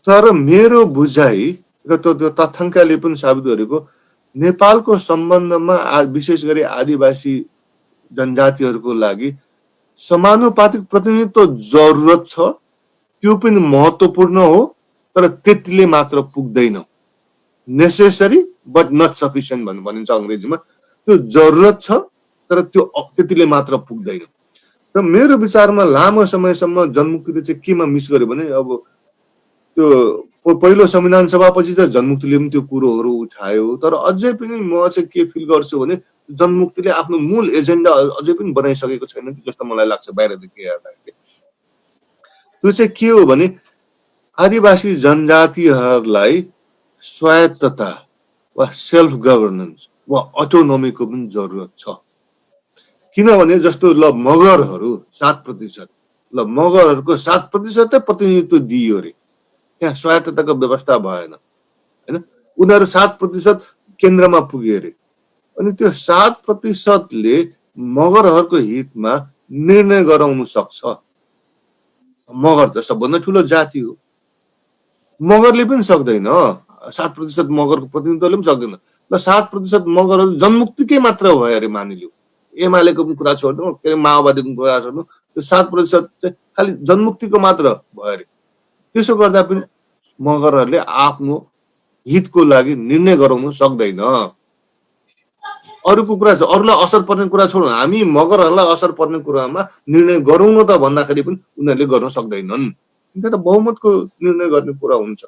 तर मेरो बुझाइ र त्यो तथ्याङ्कले पनि साबित गरेको नेपालको सम्बन्धमा विशेष गरी आदिवासी जनजातिहरूको लागि समानुपातिक प्रतिनिधित्व जरुरत छ, त्यो पनि महत्त्वपूर्ण हो, तर त्यतिले मात्र पुग्दैन। नेसेसरी बट नट सफिसियन्ट भन्नु भनिन्छ अङ्ग्रेजीमा। त्यो जरुरत छ, तर त्यो त्यतिले मात्र पुग्दैन। र मेरो विचारमा लामो समयसम्म जनमुक्तिले चाहिँ केमा मिस गर्यो भने, अब त्यो पहिलो संविधान सभापछि त जनमुक्तिले पनि त्यो कुरोहरू उठायो, तर अझै पनि म चाहिँ के फिल गर्छु भने जनमुक्तिले आफ्नो मूल एजेन्डा अझै पनि बनाइसकेको छैन कि जस्तो मलाई लाग्छ बाहिरदेखि हेर्दाखेरि। त्यो चाहिँ के हो भने आदिवासी जनजातिहरूलाई स्वायत्तता वा सेल्फ गभर्नेन्स वा अटोनोमीको पनि जरुरत छ। किनभने जस्तो ल मगरहरू 7%, ल मगरहरूको 7% प्रतिनिधित्व दिइयो अरे, त्यहाँ स्वायत्तताको व्यवस्था भएन होइन। उनीहरू 7% केन्द्रमा पुगे अरे, अनि त्यो 7%ले मगरहरूको हितमा निर्णय गराउन सक्छ। मगर त सबभन्दा ठुलो जाति हो, मगरले पनि सक्दैन, 7% मगरको प्रतिनिधित्वले पनि सक्दैन। ल 7% मगरहरू जनमुक्तिकै मात्र भयो अरे मानिलियो, एमालेको पनि कुरा छोड्नु, के अरे माओवादीको कुरा छोड्नु, त्यो 7% चाहिँ खालि जनमुक्तिको मात्र भयो अरे। त्यसो गर्दा पनि मगरहरूले आफ्नो हितको लागि निर्णय गराउन सक्दैन। अरूको कुरा छ, अरूलाई असर पर्ने कुरा छोड्नु, हामी मगरहरूलाई असर पर्ने कुरामा निर्णय गरौँ न त भन्दाखेरि पनि उनीहरूले गर्न सक्दैनन्। त्यो त बहुमतको निर्णय गर्ने कुरा हुन्छ।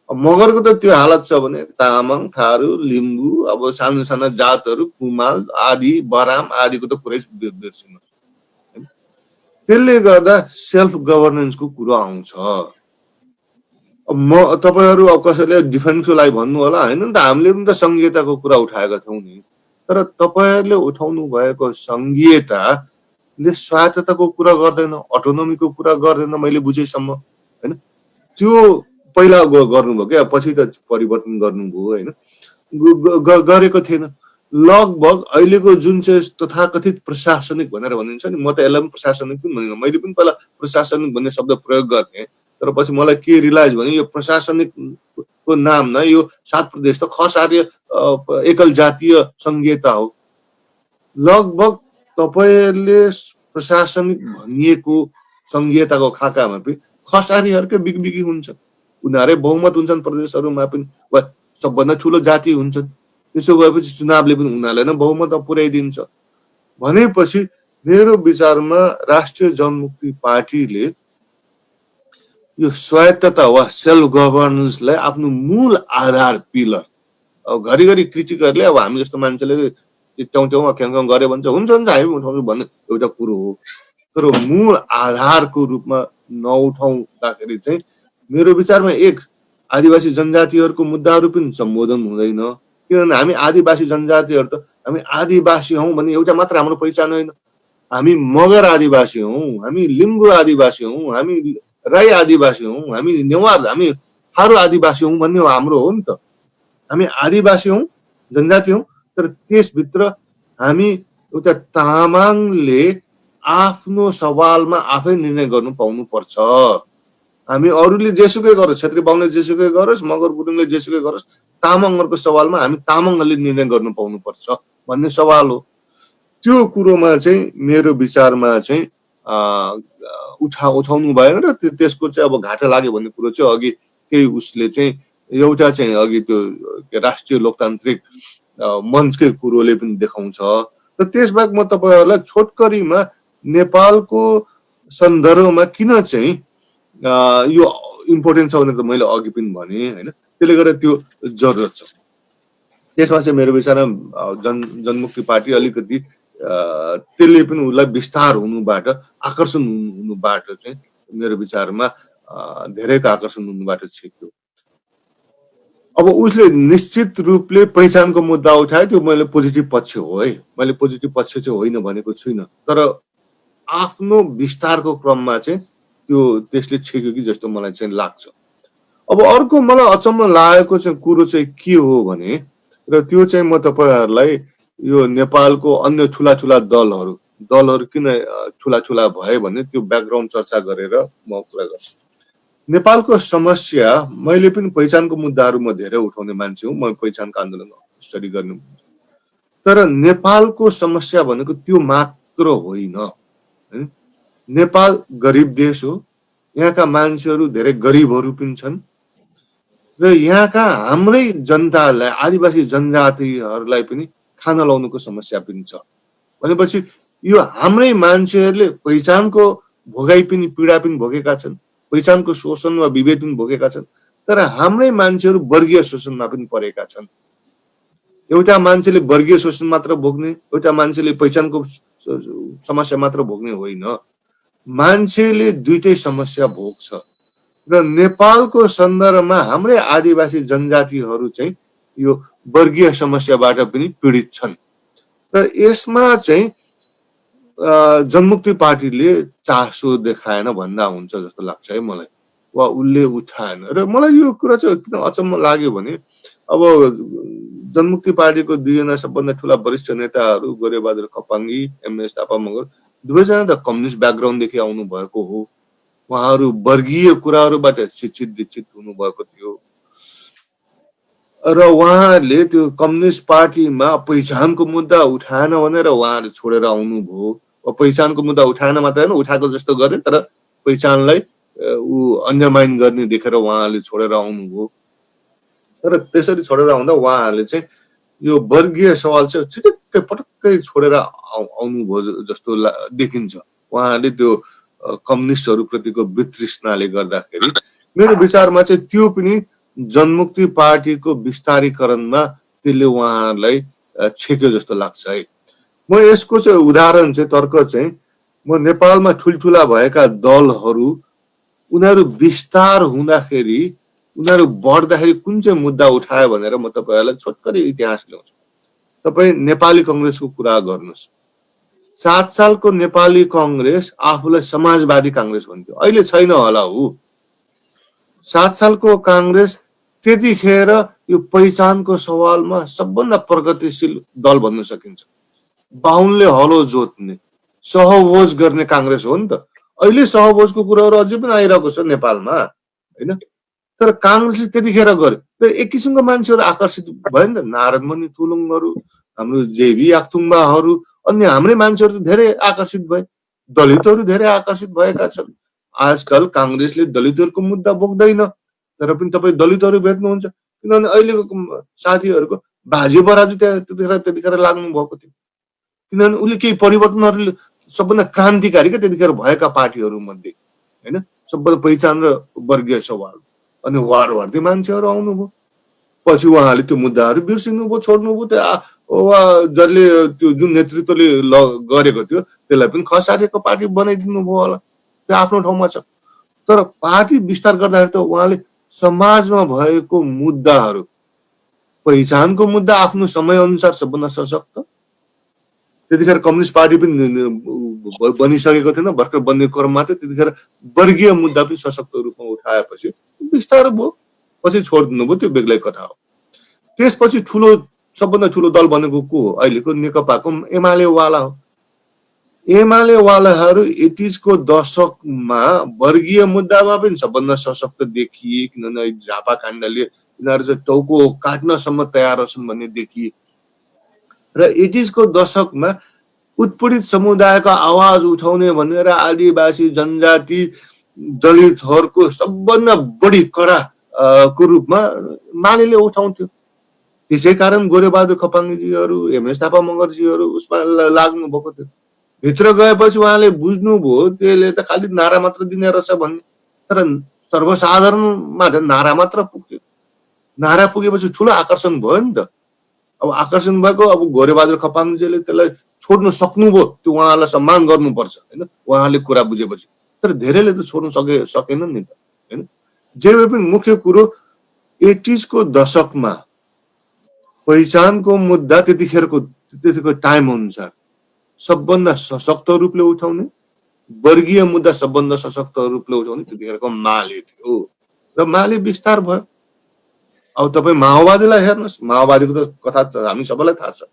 मगरको त त्यो हालत छ भने तामाङ, थारू, लिम्बू, अब सानो साना जातहरू, कुमाल आदि, बराम आदिको त कुरै बिर्सिनुहोस्। त्यसले गर्दा सेल्फ गभर्नेन्सको कुरो आउँछ। तपाईहरू अब कसैले डिफेन्सको लागि भन्नु होला होइन नि त, हामीले पनि त संघीयताको कुरा उठाएका थियौँ नि, तर तपाईहरूले उठाउनु भएको संघीयताले स्वायत्तताको कुरा गर्दैन, अटोनोमीको कुरा गर्दैन मैले बुझेसम्म होइन। त्यो पहिला गर्नुभयो क्या, पछि त परिवर्तन गर्नुभयो होइन, गरेको थिएन। लगभग अहिलेको जुन चाहिँ तथाकथित प्रशासनिक भनेर भनिन्छ नि, म त यसलाई पनि प्रशासनिक पनि भन्दिनँ, मैले पनि पहिला प्रशासनिक भन्ने शब्द प्रयोग गर्थेँ, तर पछि मलाई के रियलाइज भने यो प्रशासनिकको नाम न, यो 7% त खसार्य एकल जातीय संघीयता हो। लगभग तपाईँहरूले प्रशासनिक भनिएको संघीयताको खाकामा पनि खसारीहरूकै बिगबिगी हुन्छ, उनीहरै बहुमत हुन्छन् प्रदेशहरूमा पनि, वा सबभन्दा ठुलो जाति हुन्छन्। त्यसो भएपछि चुनावले पनि उनीहरूलाई नै बहुमत पुर्याइदिन्छ। भनेपछि मेरो विचारमा राष्ट्रिय जनमुक्ति पार्टीले यो स्वायत्तता वा सेल्फ गभर्नेन्सलाई आफ्नो मूल आधार पिलर, अब घरिघरि क्रिटिकरले अब हामी जस्तो मान्छेले च्याउमा ख्याङ गरे भन्छ, हुन्छ हामी उठाउँछौँ भन्ने एउटा कुरो हो, तर मूल आधारको रूपमा नउठाउँदाखेरि चाहिँ मेरो विचारमा एक आदिवासी जनजातिहरूको मुद्दाहरू पनि सम्बोधन हुँदैन। किनभने हामी आदिवासी जनजातिहरू त हामी आदिवासी हौँ भन्ने एउटा मात्र हाम्रो पहिचान होइन, हामी मगर आदिवासी हौँ, हामी लिम्बू आदिवासी हौँ, हामी राई आदिवासी हौँ, हामी नेवार, हामी थारू आदिवासी हौँ भन्ने हाम्रो हो नि त। हामी आदिवासी हौँ, जनजाति हौँ, तर त्यसभित्र हामी एउटा तामाङले आफ्नो सवालमा आफै निर्णय गर्नु पाउनु पर्छ। हामी अरूले जेसुकै गरोस्, छेत्री बाहुनले जेसुकै गरोस्, मगर गुरुङले जेसुकै गरोस्, तामाङहरूको सवालमा हामी तामाङहरूले निर्णय गर्नु पाउनु पर्छ भन्ने सवाल हो। त्यो कुरोमा चाहिँ मेरो विचारमा चाहिँ उठाउनु भएन र त्यसको चाहिँ अब घाटा लाग्यो भन्ने कुरो चाहिँ अघि केही उसले चाहिँ एउटा चाहिँ अघि त्यो राष्ट्रिय लोकतान्त्रिक मञ्चकै कुरोले पनि देखाउँछ। र त्यसबाहेक म तपाईँहरूलाई छोटकरीमा नेपालको सन्दर्भमा किन चाहिँ यो इम्पोर्टेन्ट छ भनेर त मैले अघि पनि भने होइन, त्यसले गर्दा त्यो जरुरत छ। त्यसमा चाहिँ मेरो विचारमा जनमुक्ति पार्टी अलिकति त्यसले पनि उसलाई विस्तार हुनुबाट, आकर्षण हुनुबाट चाहिँ मेरो विचारमा धेरैको आकर्षण हुनुबाट छेक्यो। अब उसले निश्चित रूपले पहिचानको मुद्दा उठायो, त्यो मैले पोजिटिभ पक्ष हो है, मैले पोजिटिभ पक्ष चाहिँ होइन भनेको छुइनँ, तर आफ्नो विस्तारको क्रममा चाहिँ त्यो त्यसले छेक्यो कि जस्तो मलाई चाहिँ लाग्छ। अब अर्को मलाई अचम्म लागेको चाहिँ कुरो चाहिँ के हो भने, र त्यो चाहिँ म तपाईँहरूलाई यो नेपालको अन्य ठुला ठुला दलहरू किन ठुला ठुला भए भने त्यो ब्याकग्राउन्ड चर्चा गरेर म कुरा गर्छु। नेपालको समस्या, मैले पनि पहिचानको मुद्दाहरू म धेरै उठाउने मान्छे हुँ, म पहिचानको आन्दोलन स्टडी गर्नु, तर नेपालको समस्या भनेको त्यो मात्र होइन हैन। नेपाल गरिब देश हो, यहाँका मान्छेहरू धेरै गरिबहरू पनि छन् र यहाँका हाम्रै जनतालाई आदिवासी जनजातिहरूलाई पनि खाना लाउनुको समस्या पनि छ भनेपछि यो हाम्रै मान्छेहरूले पहिचानको भोगाइ पनि पीडा पनि भोगेका छन्, पहिचानको शोषण वा विभेद पनि भोगेका छन्, तर हाम्रै मान्छेहरू वर्गीय शोषणमा पनि परेका छन्। एउटा मान्छेले वर्गीय शोषण मात्र भोग्ने, एउटा मान्छेले पहिचानको समस्या मात्र भोग्ने होइन, मान्छेले दुईटै समस्या भोग्छ र नेपालको सन्दर्भमा हाम्रै आदिवासी जनजातिहरू चाहिँ यो वर्गीय समस्याबाट पनि पीडित छन् र यसमा चाहिँ जनमुक्ति पार्टीले चासो देखाएन भन्दा हुन्छ जस्तो लाग्छ है मलाई, वा उसले उठाएन। र मलाई यो कुरा चाहिँ किन अचम्म लाग्यो भने अब जनमुक्ति पार्टीको दुईजना सबभन्दा ठुला वरिष्ठ नेताहरू गोरेबहादुर खपाङ्गी, एमएस थापा मगर दुवैजना त कम्युनिस्ट ब्याकग्राउन्डदेखि आउनु भएको हो, उहाँहरू वर्गीय कुराहरूबाट शिक्षित दीक्षित हुनुभएको थियो र उहाँहरूले त्यो कम्युनिस्ट पार्टीमा पहिचानको मुद्दा उठाएन भनेर उहाँहरू छोडेर आउनुभयो। पहिचानको मुद्दा उठाएन मात्र होइन, उठाएको जस्तो गरे तर पहिचानलाई अन्डरमाइन गर्ने देखेर उहाँहरूले छोडेर आउनुभयो। तर त्यसरी छोडेर आउँदा उहाँहरूले चाहिँ यो वर्गीय सवाल चाहिँ छिटक्कै पटक्कै छोडेर आउनुभयो जस्तो देखिन्छ। उहाँहरूले त्यो कम्युनिस्टहरूप्रतिको वितृष्णाले गर्दाखेरि मेरो विचारमा चाहिँ त्यो पनि जनमुक्ति पार्टीको विस्तारीकरणमा त्यसले उहाँहरूलाई छेक्यो जस्तो लाग्छ है। म यसको चाहिँ उदाहरण चाहिँ तर्क चाहिँ म नेपालमा ठुल्ठुला भएका दलहरू उनीहरू विस्तार हुँदाखेरि उनीहरू बढ्दाखेरि कुन चाहिँ मुद्दा उठायो भनेर म तपाईँहरूलाई छोटकरी इतिहास ल्याउँछु। तपाईँ नेपाली कङ्ग्रेसको कुरा गर्नुहोस्। 7 सालको नेपाली कङ्ग्रेस आफूलाई समाजवादी काङ्ग्रेस भन्थ्यो, अहिले छैन होला हो। 7 सालको काङ्ग्रेस त्यतिखेर यो पहिचानको सवालमा सबभन्दा प्रगतिशील दल भन्न सकिन्छ। बाहुनले हलो जोत्ने, सहभोज गर्ने काङ्ग्रेस हो नि त। अहिले सहभोजको कुराहरू अझै पनि आइरहेको छ नेपालमा होइन, तर काङ्ग्रेसले त्यतिखेर गर्यो र एक किसिमको मान्छेहरू आकर्षित भयो नि त। नारायणमणि तुलुङहरू, हाम्रो जेबी आक्थुङबाहरू, अन्य हाम्रै मान्छेहरू धेरै आकर्षित भए, दलितहरू धेरै आकर्षित भएका छन्। आजकल काङ्ग्रेसले दलितहरूको मुद्दा बोक्दैन, तर पनि तपाईँ दलितहरू भेट्नुहुन्छ, किनभने अहिलेको साथीहरूको बाजे बराजु त्यतिखेर लाग्नु भएको थियो, किनभने उसले केही परिवर्तनहरू सबभन्दा क्रान्तिकारी क्या त्यतिखेर भएका पार्टीहरू मध्ये होइन, सबभन्दा पहिचान र वर्गीय सवाल। अनि वारवार्दी मान्छेहरू आउनुभयो, पछि उहाँले त्यो मुद्दाहरू बिर्सिनुभयो, छोड्नुभयो। त्यो जसले त्यो जुन नेतृत्वले गरेको थियो त्यसलाई पनि खसारेको पार्टी बनाइदिनु भयो होला, त्यो आफ्नो ठाउँमा छ। तर पार्टी विस्तार गर्दाखेरि त उहाँले समाजमा भएको मुद्दाहरू, पहिचानको मुद्दा आफ्नो समयअनुसार सबभन्दा सशक्त, त्यतिखेर कम्युनिस्ट पार्टी पनि बनिसकेको थिएन, भर्खर बन्ने क्रममा थियो, त्यतिखेर वर्गीय मुद्दा पनि सशक्त रूपमा उठाएपछि विस्तार भयो, पछि छोडिदिनु भयो, त्यो बेग्लै कथा हो। त्यसपछि सबभन्दा ठुलो दल बनेको को हो? अहिलेको नेकपाको एमालेवाला हो। एमालेवालाहरू 80s को दशकमा वर्गीय मुद्दामा पनि सबभन्दा सशक्त देखिए, किनभने झापा काण्डले यिनीहरू चाहिँ टाउको काट्नसम्म तयार छन् भन्ने देखिए र 80s को दशकमा उत्पीडित समुदायको आवाज उठाउने भनेर आदिवासी जनजाति दलितहरूको सबभन्दा बढी कडा को रूपमा मालेले उठाउँथ्यो। त्यसै कारण गोरेबहादुर खपाङ्गीजीहरू, एमएस थापा मगरजीहरू उसमा लाग्नु भएको थियो। भित्र गएपछि उहाँले बुझ्नुभयो त्यसले त खालि नारा मात्र दिने रहेछ भन्ने, तर सर्वसाधारणमा नारा मात्र पुग्थ्यो। नारा पुगेपछि ठुलो आकर्षण भयो नि त। अब आकर्षण भएको, अब गोरेबहादुर खपाङ्गीजीले त्यसलाई छोड्नु सक्नुभयो, त्यो उहाँलाई सम्मान गर्नुपर्छ होइन, उहाँले कुरा बुझेपछि। तर धेरैले त छोड्नु सकेनन् नि त होइन। जे भए पनि मुख्य कुरो 80s को दशकमा पहिचानको मुद्दा त्यतिको टाइम अनुसार सबभन्दा सशक्त रूपले उठाउने, वर्गीय मुद्दा सबभन्दा सशक्त रूपले उठाउने त्यतिखेरको माले थियो र माले विस्तार भयो। अब तपाईँ माओवादीलाई हेर्नुहोस्, माओवादीको त कथा हामी सबैलाई थाहा छ।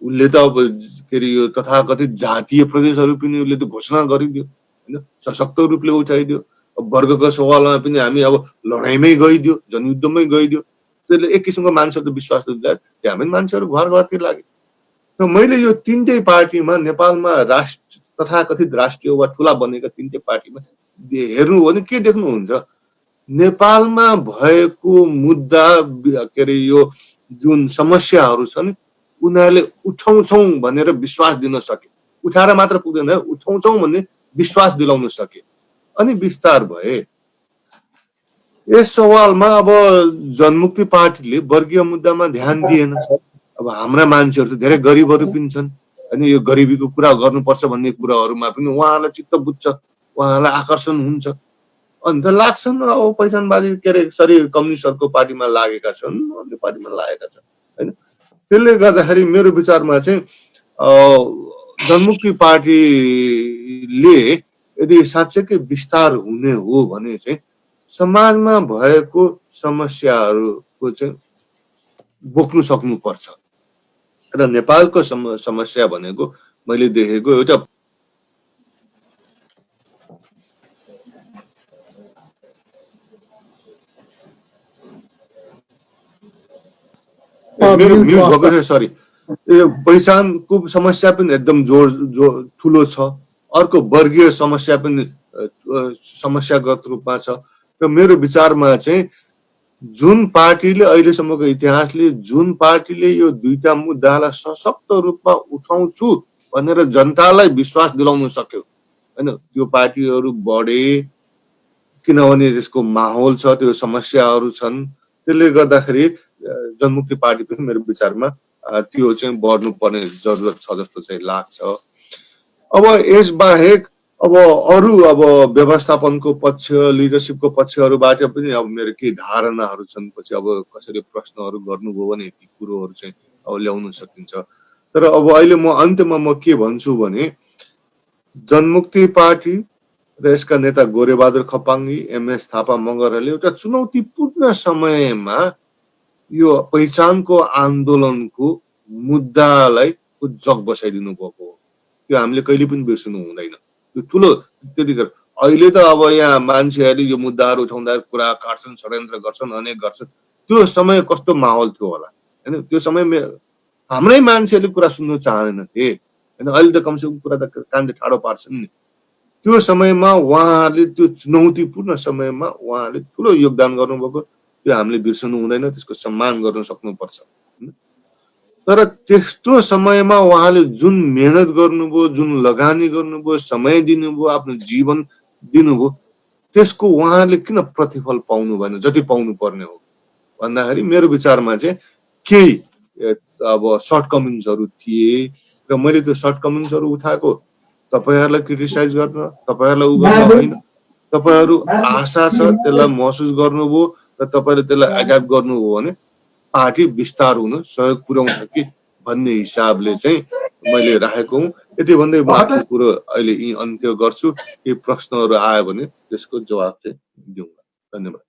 उसले त अब के अरे यो तथाकथित जातीय प्रदेशहरू पनि उसले त घोषणा गरिदियो होइन, सशक्त रूपले उठाइदियो। वर्गको सवालमा पनि हामी अब लडाइँमै गइदियो, जनयुद्धमै गइदियो। त्यसले एक किसिमको मान्छेहरू त विश्वास दिन्छ, हामी मान्छेहरू घर घरतिर लागे। र मैले यो तीनटै पार्टीमा नेपालमा तथाकथित राष्ट्रिय वा ठुला बनेका तीनटै पार्टीमा हेर्नु हो भने के देख्नुहुन्छ, नेपालमा भएको मुद्दा के अरे यो जुन समस्याहरू छन् उनीहरूले उठाउँछौँ भनेर विश्वास दिन सके, उठाएर मात्र पुग्दैन, उठाउँछौँ भन्ने विश्वास दिलाउन सके अनि विस्तार भए। यस सवालमा अब जनमुक्ति पार्टीले वर्गीय मुद्दामा ध्यान दिएन। अब हाम्रा मान्छेहरू त धेरै गरिबहरू पनि छन्, अनि यो गरिबीको कुरा गर्नुपर्छ भन्ने कुराहरूमा पनि उहाँलाई चित्त बुझ्छ, उहाँलाई आकर्षण हुन्छ। अन्त लाग्छन् अब पहिचानवादी के अरे सरी कम्युनिस्टहरूको पार्टीमा लागेका छन्, अन्य पार्टीमा लागेका छन् होइन। त्यसले गर्दाखेरि मेरो विचारमा चाहिँ जनमुक्ति पार्टीले यदि साँच्चैकै विस्तार हुने हो भने चाहिँ समाजमा भएको समस्याहरूको चाहिँ बोक्नु सक्नुपर्छ। र नेपालको समस्या भनेको मैले देखेको एउटा मेरो म्युट भएको थियो, सरी। यो पहिचानको समस्या पनि एकदम ठुलो छ। अर्को वर्गीय समस्या पनि समस्यागत रूपमा छ। र मेरो विचारमा चाहिँ जुन पार्टीले अहिलेसम्मको इतिहासले जुन पार्टीले यो दुईटा मुद्दालाई सशक्त रूपमा उठाउँछु भनेर जनतालाई विश्वास दिलाउन सक्यो होइन, त्यो पार्टीहरू बढे, किनभने त्यसको माहौल छ, त्यो समस्याहरू छन्। त्यसले गर्दाखेरि जनमुक्ति पार्टी पनि मेरो विचारमा त्यो चाहिँ बढ्नुपर्ने जरुरत छ जस्तो चाहिँ लाग्छ। अब यसबाहेक अब अरू अब व्यवस्थापनको पक्ष, लिडरसिपको पक्षहरूबाट पनि अब मेरो केही धारणाहरू छन्। पछि अब कसरी प्रश्नहरू गर्नुभयो भने ती कुरोहरू चाहिँ अब ल्याउन सकिन्छ। तर अब अहिले म अन्त्यमा म के भन्छु भने जनमुक्ति पार्टी र यसका नेता गोरेबहादुर खपाङ्गी, एमएस थापा मगरहरूले एउटा चुनौतीपूर्ण समयमा यो पहिचानको आन्दोलनको मुद्दालाई जग बसाइदिनु भएको हो। त्यो हामीले कहिले पनि बिर्सनु हुँदैन। त्यो ठुलो त्यतिखेर अहिले त अब यहाँ मान्छेहरूले यो मुद्दाहरू उठाउँदा कुरा काट्छन्, षड्यन्त्र गर्छन्, अनेक गर्छन्। त्यो समय कस्तो माहौल थियो होला होइन। त्यो समयमा हाम्रै मान्छेहरूले कुरा सुन्नु चाहँदैनथे होइन। अहिले त कमसेकम कुरा त कानले ठाडो पार्छन् नि। त्यो समयमा उहाँहरूले, त्यो चुनौतीपूर्ण समयमा उहाँहरूले ठुलो योगदान गर्नुभएको, त्यो हामीले बिर्सनु हुँदैन, त्यसको सम्मान गर्न सक्नुपर्छ। तर त्यस्तो समयमा उहाँले जुन मेहनत गर्नुभयो, जुन लगानी गर्नुभयो, समय दिनुभयो, आफ्नो जीवन दिनुभयो, त्यसको उहाँले किन प्रतिफल पाउनु भएन जति पाउनु पर्ने हो भन्दाखेरि मेरो विचारमा चाहिँ केही अब सर्टकमिङ्सहरू थिए। र मैले त्यो सर्टकमिङ्सहरू उठाएको तपाईहरूलाई क्रिटिसाइज गर्न, तपाईहरूलाई उ गर्न होइन। तपाईहरू आशा छ, त्यसलाई महसुस गर्नुभयो र तपाईले त्यसलाई एड्याप्ट गर्नुभयो भने पार्टी विस्तार हुन सहयोग पुर्याउँछ कि भन्ने हिसाबले चाहिँ मैले राखेको हुँ। यति भन्दै म आफ्नो कुरो अहिले यी अन्त्य गर्छु। केही प्रश्नहरू आयो भने त्यसको जवाब चाहिँ दिउँला। धन्यवाद।